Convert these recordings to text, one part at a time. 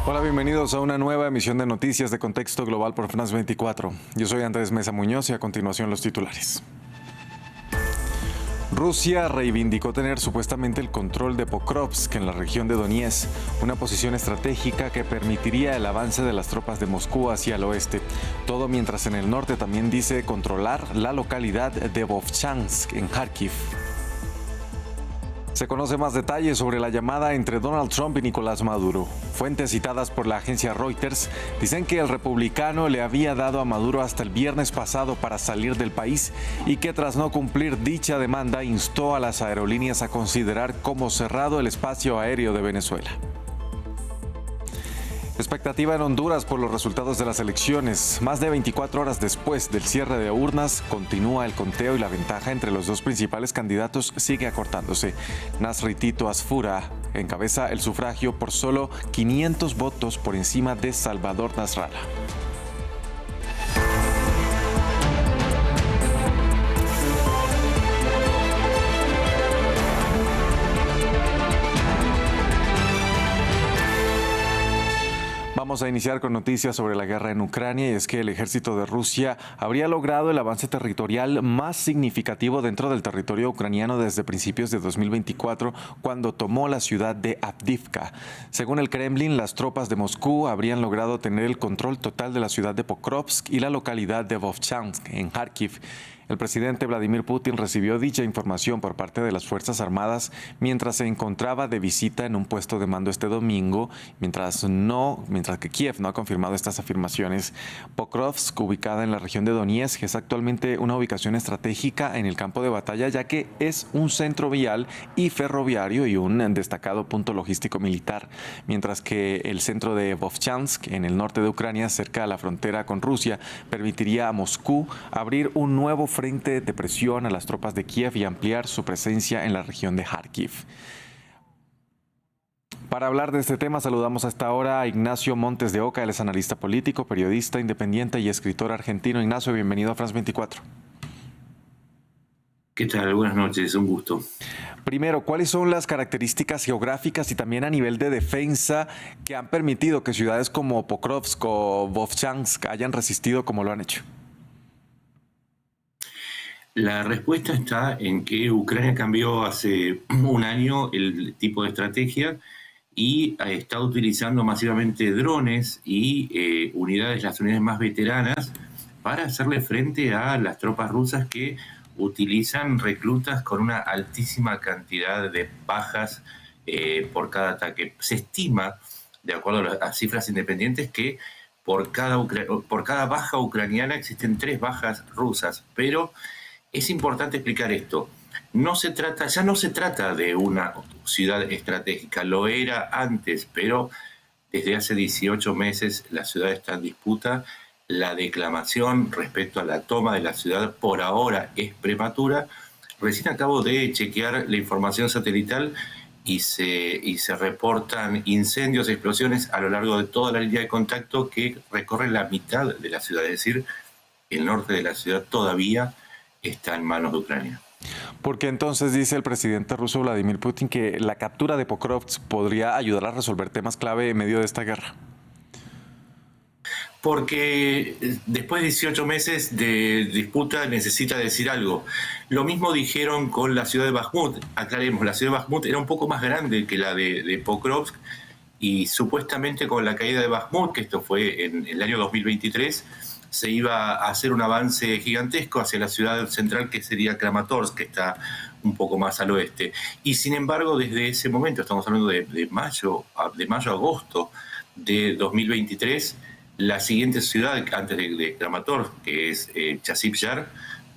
Hola, bienvenidos a una nueva emisión de Noticias de Contexto Global por France 24. Yo soy Andrés Mesa Muñoz y a continuación los titulares. Rusia reivindicó tener supuestamente el control de Pokrovsk en la región de Donetsk, una posición estratégica que permitiría el avance de las tropas de Moscú hacia el oeste. Todo mientras en el norte también dice controlar la localidad de Vovchansk en Kharkiv. Se conoce más detalles sobre la llamada entre Donald Trump y Nicolás Maduro. Fuentes citadas por la agencia Reuters dicen que el republicano le había dado a Maduro hasta el viernes pasado para salir del país y que tras no cumplir dicha demanda instó a las aerolíneas a considerar como cerrado el espacio aéreo de Venezuela. Expectativa en Honduras por los resultados de las elecciones. Más de 24 horas después del cierre de urnas, continúa el conteo y la ventaja entre los dos principales candidatos sigue acortándose. Nasri Tito Asfura encabeza el sufragio por solo 500 votos por encima de Salvador Nasralla. Vamos a iniciar con noticias sobre la guerra en Ucrania y es que el ejército de Rusia habría logrado el avance territorial más significativo dentro del territorio ucraniano desde principios de 2024, cuando tomó la ciudad de Avdiivka. Según el Kremlin, las tropas de Moscú habrían logrado tener el control total de la ciudad de Pokrovsk y la localidad de Vovchansk en Kharkiv. El presidente Vladimir Putin recibió dicha información por parte de las Fuerzas Armadas mientras se encontraba de visita en un puesto de mando este domingo, mientras que Kiev no ha confirmado estas afirmaciones. Pokrovsk, ubicada en la región de Donetsk, es actualmente una ubicación estratégica en el campo de batalla, ya que es un centro vial y ferroviario y un destacado punto logístico militar, mientras que el centro de Vovchansk, en el norte de Ucrania, cerca de la frontera con Rusia, permitiría a Moscú abrir un nuevo frente de presión a las tropas de Kiev y ampliar su presencia en la región de Kharkiv. Para hablar de este tema, saludamos hasta ahora a Ignacio Montes de Oca. Él es analista político, periodista independiente y escritor argentino. Ignacio, bienvenido a France 24. ¿Qué tal? Buenas noches, un gusto. Primero, ¿cuáles son las características geográficas y también a nivel de defensa que han permitido que ciudades como Pokrovsk o Vovchansk hayan resistido como lo han hecho? La respuesta está en que Ucrania cambió hace un año el tipo de estrategia y está utilizando masivamente drones y las unidades más veteranas para hacerle frente a las tropas rusas que utilizan reclutas con una altísima cantidad de bajas por cada ataque. Se estima, de acuerdo a las cifras independientes, que por cada baja ucraniana existen 3 bajas rusas, pero es importante explicar esto. Ya no se trata de una ciudad estratégica, lo era antes, pero desde hace 18 meses la ciudad está en disputa. La declamación respecto a la toma de la ciudad por ahora es prematura. Recién acabo de chequear la información satelital y se reportan incendios, explosiones a lo largo de toda la línea de contacto que recorre la mitad de la ciudad, es decir, el norte de la ciudad todavía está en manos de Ucrania. ¿Por qué entonces dice el presidente ruso Vladimir Putin que la captura de Pokrovsk podría ayudar a resolver temas clave en medio de esta guerra? Porque después de 18 meses de disputa necesita decir algo. Lo mismo dijeron con la ciudad de Bakhmut. Aclaremos, la ciudad de Bakhmut era un poco más grande que la de Pokrovsk y supuestamente con la caída de Bakhmut, que esto fue en el año 2023, se iba a hacer un avance gigantesco hacia la ciudad central, que sería Kramatorsk, que está un poco más al oeste. Y sin embargo, desde ese momento, estamos hablando de mayo a agosto de 2023, la siguiente ciudad, antes de Kramatorsk, que es Chasiv Yar,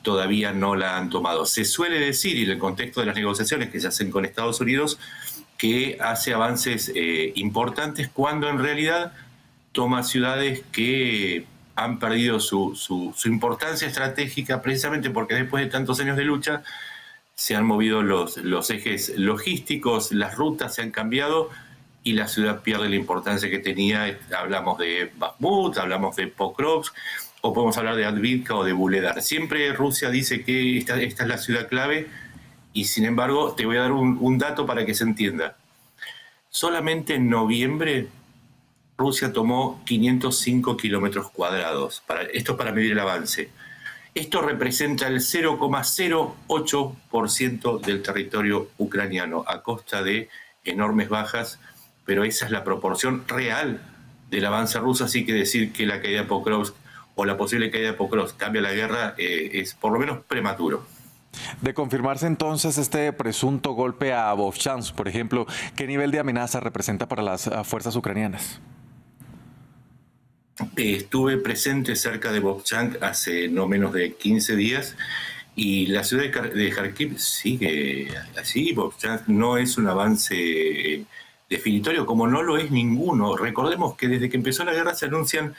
todavía no la han tomado. Se suele decir, y en el contexto de las negociaciones que se hacen con Estados Unidos, que hace avances importantes cuando en realidad toma ciudades que han perdido su importancia estratégica, precisamente porque después de tantos años de lucha se han movido los ejes logísticos, las rutas se han cambiado y la ciudad pierde la importancia que tenía. Hablamos de Bakhmut, hablamos de Pokrovsk, o podemos hablar de Avdiivka o de Vuhledar. Siempre Rusia dice que esta es la ciudad clave y sin embargo te voy a dar un dato para que se entienda. Solamente en noviembre Rusia tomó 505 kilómetros cuadrados. Esto es para medir el avance. Esto representa el 0,08% del territorio ucraniano, a costa de enormes bajas, pero esa es la proporción real del avance ruso, así que decir que la caída de Pokrovsk o la posible caída de Pokrovsk cambia la guerra es por lo menos prematuro. De confirmarse entonces este presunto golpe a Vovchansk, por ejemplo, ¿qué nivel de amenaza representa para las fuerzas ucranianas? Estuve presente cerca de Vovchansk hace no menos de 15 días y la ciudad de Kharkiv sigue así. Vovchansk no es un avance definitorio, como no lo es ninguno. Recordemos que desde que empezó la guerra se anuncian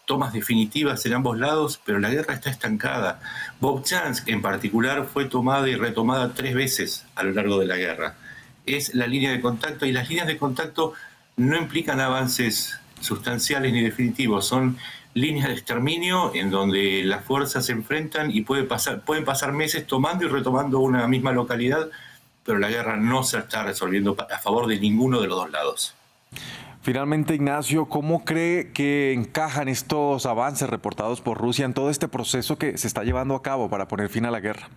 tomas definitivas en ambos lados, pero la guerra está estancada. Vovchansk en particular fue tomada y retomada 3 veces a lo largo de la guerra. Es la línea de contacto y las líneas de contacto no implican avances sustanciales ni definitivos, son líneas de exterminio en donde las fuerzas se enfrentan y pueden pasar meses tomando y retomando una misma localidad, pero la guerra no se está resolviendo a favor de ninguno de los dos lados. Finalmente, Ignacio, ¿cómo cree que encajan estos avances reportados por Rusia en todo este proceso que se está llevando a cabo para poner fin a la guerra?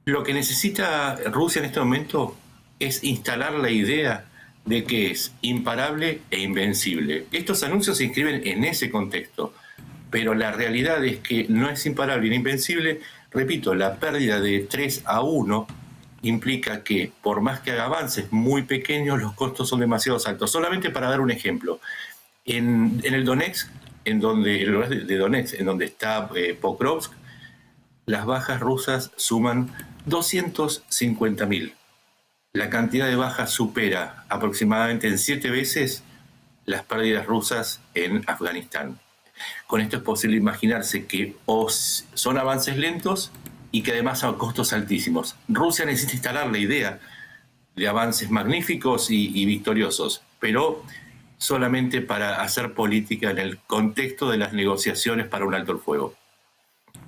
Lo que necesita Rusia en este momento es instalar la idea de que es imparable e invencible. Estos anuncios se inscriben en ese contexto, pero la realidad es que no es imparable ni invencible. Repito, la pérdida de 3-1 implica que, por más que haga avances muy pequeños, los costos son demasiado altos. Solamente para dar un ejemplo, en el Donetsk, el lugar de Donetsk, en donde está Pokrovsk, las bajas rusas suman 250.000. La cantidad de bajas supera aproximadamente en 7 veces las pérdidas rusas en Afganistán. Con esto es posible imaginarse que son avances lentos y que además son costos altísimos. Rusia necesita instalar la idea de avances magníficos y victoriosos, pero solamente para hacer política en el contexto de las negociaciones para un alto el fuego.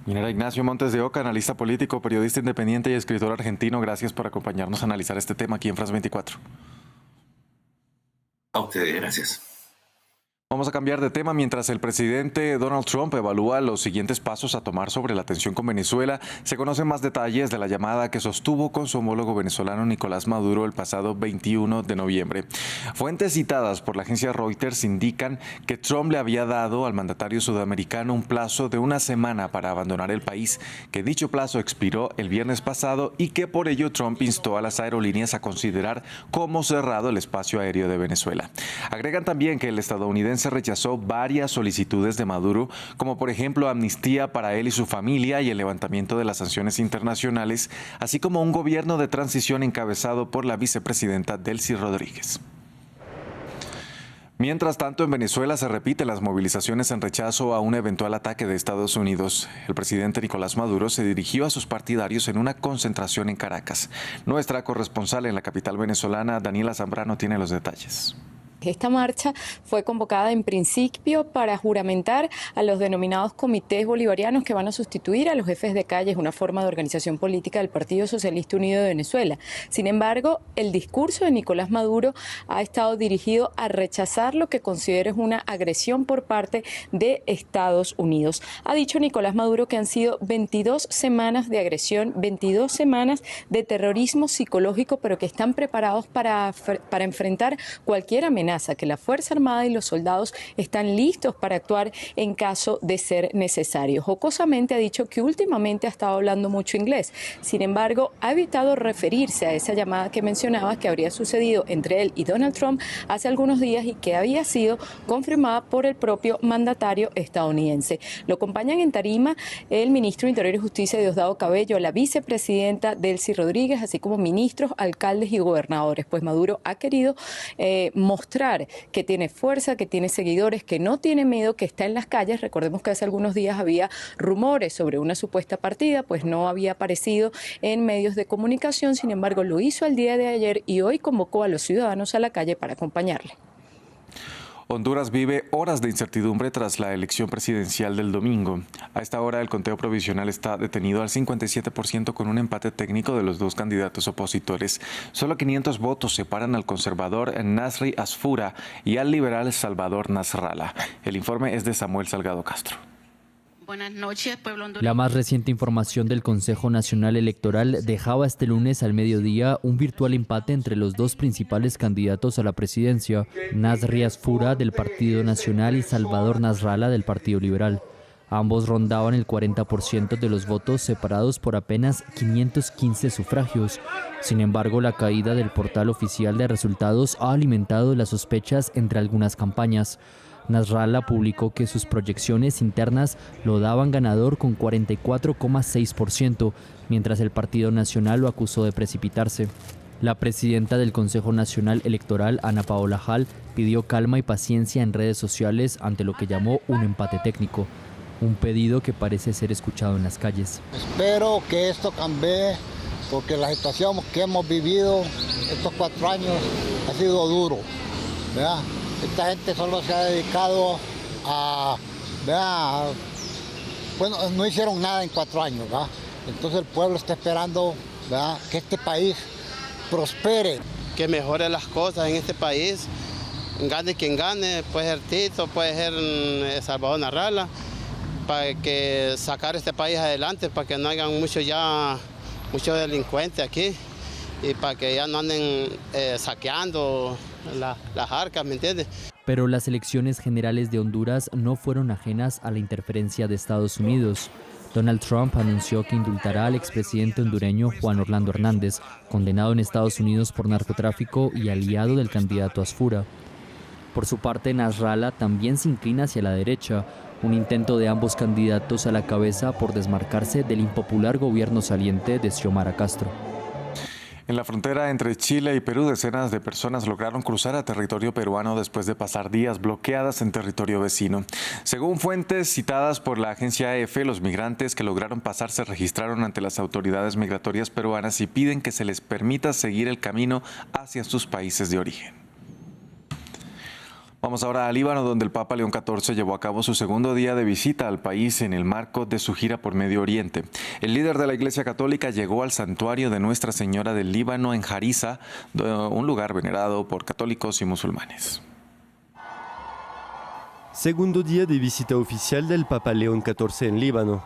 General Ignacio Montes de Oca, analista político, periodista independiente y escritor argentino, gracias por acompañarnos a analizar este tema aquí en France 24. A ustedes, gracias. Vamos a cambiar de tema. Mientras el presidente Donald Trump evalúa los siguientes pasos a tomar sobre la tensión con Venezuela, se conocen más detalles de la llamada que sostuvo con su homólogo venezolano Nicolás Maduro el pasado 21 de noviembre. Fuentes citadas por la agencia Reuters indican que Trump le había dado al mandatario sudamericano un plazo de 1 semana para abandonar el país, que dicho plazo expiró el viernes pasado y que por ello Trump instó a las aerolíneas a considerar como cerrado el espacio aéreo de Venezuela. Agregan también que el estadounidense rechazó varias solicitudes de Maduro, como por ejemplo amnistía para él y su familia y el levantamiento de las sanciones internacionales, así como un gobierno de transición encabezado por la vicepresidenta Delcy Rodríguez. Mientras tanto, en Venezuela se repiten las movilizaciones en rechazo a un eventual ataque de Estados Unidos. El presidente Nicolás Maduro se dirigió a sus partidarios en una concentración en Caracas. Nuestra corresponsal en la capital venezolana, Daniela Zambrano, tiene los detalles. Esta marcha fue convocada en principio para juramentar a los denominados comités bolivarianos que van a sustituir a los jefes de calle, es una forma de organización política del Partido Socialista Unido de Venezuela. Sin embargo, el discurso de Nicolás Maduro ha estado dirigido a rechazar lo que considera es una agresión por parte de Estados Unidos. Ha dicho Nicolás Maduro que han sido 22 semanas de agresión, 22 semanas de terrorismo psicológico, pero que están preparados para enfrentar cualquier amenaza, que la Fuerza Armada y los soldados están listos para actuar en caso de ser necesario. Jocosamente ha dicho que últimamente ha estado hablando mucho inglés. Sin embargo, ha evitado referirse a esa llamada que mencionaba que habría sucedido entre él y Donald Trump hace algunos días y que había sido confirmada por el propio mandatario estadounidense. Lo acompañan en tarima el ministro de Interior y Justicia Diosdado Cabello, la vicepresidenta Delcy Rodríguez, así como ministros, alcaldes y gobernadores. Pues Maduro ha querido mostrar que tiene fuerza, que tiene seguidores, que no tiene miedo, que está en las calles. Recordemos que hace algunos días había rumores sobre una supuesta partida, pues no había aparecido en medios de comunicación. Sin embargo, lo hizo el día de ayer y hoy convocó a los ciudadanos a la calle para acompañarle. Honduras vive horas de incertidumbre tras la elección presidencial del domingo. A esta hora el conteo provisional está detenido al 57% con un empate técnico de los dos candidatos opositores. Solo 500 votos separan al conservador Nasri Asfura y al liberal Salvador Nasrallah. El informe es de Samuel Salgado Castro. Buenas noches, pueblo hondureño. La más reciente información del Consejo Nacional Electoral dejaba este lunes al mediodía un virtual empate entre los dos principales candidatos a la presidencia, Nasri Asfura del Partido Nacional y Salvador Nasrallah del Partido Liberal. Ambos rondaban el 40% de los votos, separados por apenas 515 sufragios. Sin embargo, la caída del portal oficial de resultados ha alimentado las sospechas entre algunas campañas. Nasrallah publicó que sus proyecciones internas lo daban ganador con 44,6%, mientras el Partido Nacional lo acusó de precipitarse. La presidenta del Consejo Nacional Electoral, Ana Paola Hall, pidió calma y paciencia en redes sociales ante lo que llamó un empate técnico, un pedido que parece ser escuchado en las calles. Espero que esto cambie, porque la situación que hemos vivido estos 4 años ha sido duro, ¿verdad? Esta gente solo se ha dedicado bueno, no hicieron nada en 4 años, ¿verdad? Entonces el pueblo está esperando, ¿verdad?, que este país prospere. Que mejore las cosas en este país, gane quien gane, puede ser Tito, puede ser Salvador Nasrallah, para que sacar este país adelante, para que no hayan muchos delincuentes aquí y para que ya no anden saqueando las arcas, ¿me entiendes? Pero las elecciones generales de Honduras no fueron ajenas a la interferencia de Estados Unidos. Donald Trump anunció que indultará al expresidente hondureño Juan Orlando Hernández, condenado en Estados Unidos por narcotráfico y aliado del candidato Asfura. Por su parte, Nasrallah también se inclina hacia la derecha, un intento de ambos candidatos a la cabeza por desmarcarse del impopular gobierno saliente de Xiomara Castro. En la frontera entre Chile y Perú, decenas de personas lograron cruzar a territorio peruano después de pasar días bloqueadas en territorio vecino. Según fuentes citadas por la agencia AEF, los migrantes que lograron pasar se registraron ante las autoridades migratorias peruanas y piden que se les permita seguir el camino hacia sus países de origen. Vamos ahora a Líbano, donde el Papa León XIV llevó a cabo su segundo día de visita al país en el marco de su gira por Medio Oriente. El líder de la Iglesia Católica llegó al santuario de Nuestra Señora del Líbano en Harissa, un lugar venerado por católicos y musulmanes. Segundo día de visita oficial del Papa León XIV en Líbano.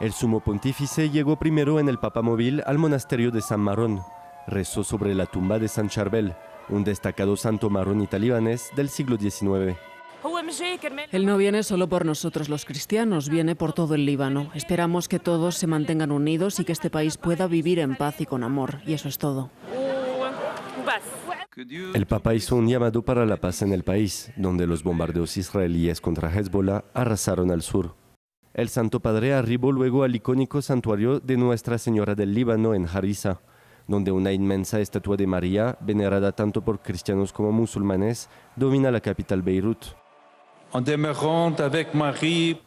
El sumo pontífice llegó primero en el papamóvil al monasterio de San Marón. Rezó sobre la tumba de San Charbel, un destacado santo maronita libanés del siglo XIX. Él no viene solo por nosotros los cristianos, viene por todo el Líbano. Esperamos que todos se mantengan unidos y que este país pueda vivir en paz y con amor, y eso es todo. El Papa hizo un llamado para la paz en el país, donde los bombardeos israelíes contra Hezbollah arrasaron al sur. El Santo Padre arribó luego al icónico santuario de Nuestra Señora del Líbano en Harissa, donde una inmensa estatua de María, venerada tanto por cristianos como musulmanes, domina la capital Beirut.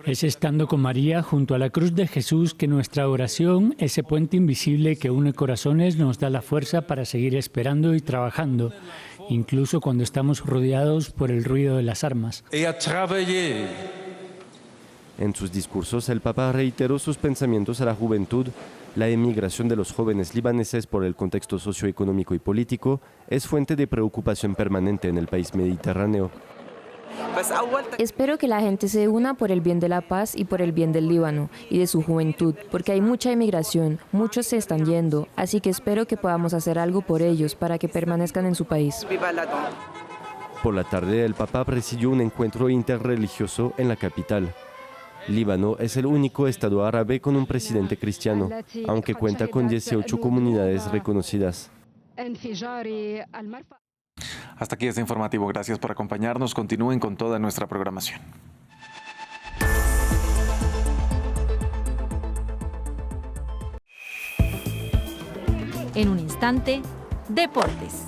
Es estando con María junto a la cruz de Jesús que nuestra oración, ese puente invisible que une corazones, nos da la fuerza para seguir esperando y trabajando, incluso cuando estamos rodeados por el ruido de las armas. En sus discursos, el Papa reiteró sus pensamientos a la juventud. La emigración de los jóvenes libaneses por el contexto socioeconómico y político es fuente de preocupación permanente en el país mediterráneo. Espero que la gente se una por el bien de la paz y por el bien del Líbano y de su juventud, porque hay mucha emigración, muchos se están yendo, así que espero que podamos hacer algo por ellos para que permanezcan en su país. Por la tarde, el Papa presidió un encuentro interreligioso en la capital. Líbano es el único estado árabe con un presidente cristiano, aunque cuenta con 18 comunidades reconocidas. Hasta aquí este informativo. Gracias por acompañarnos. Continúen con toda nuestra programación. En un instante, deportes.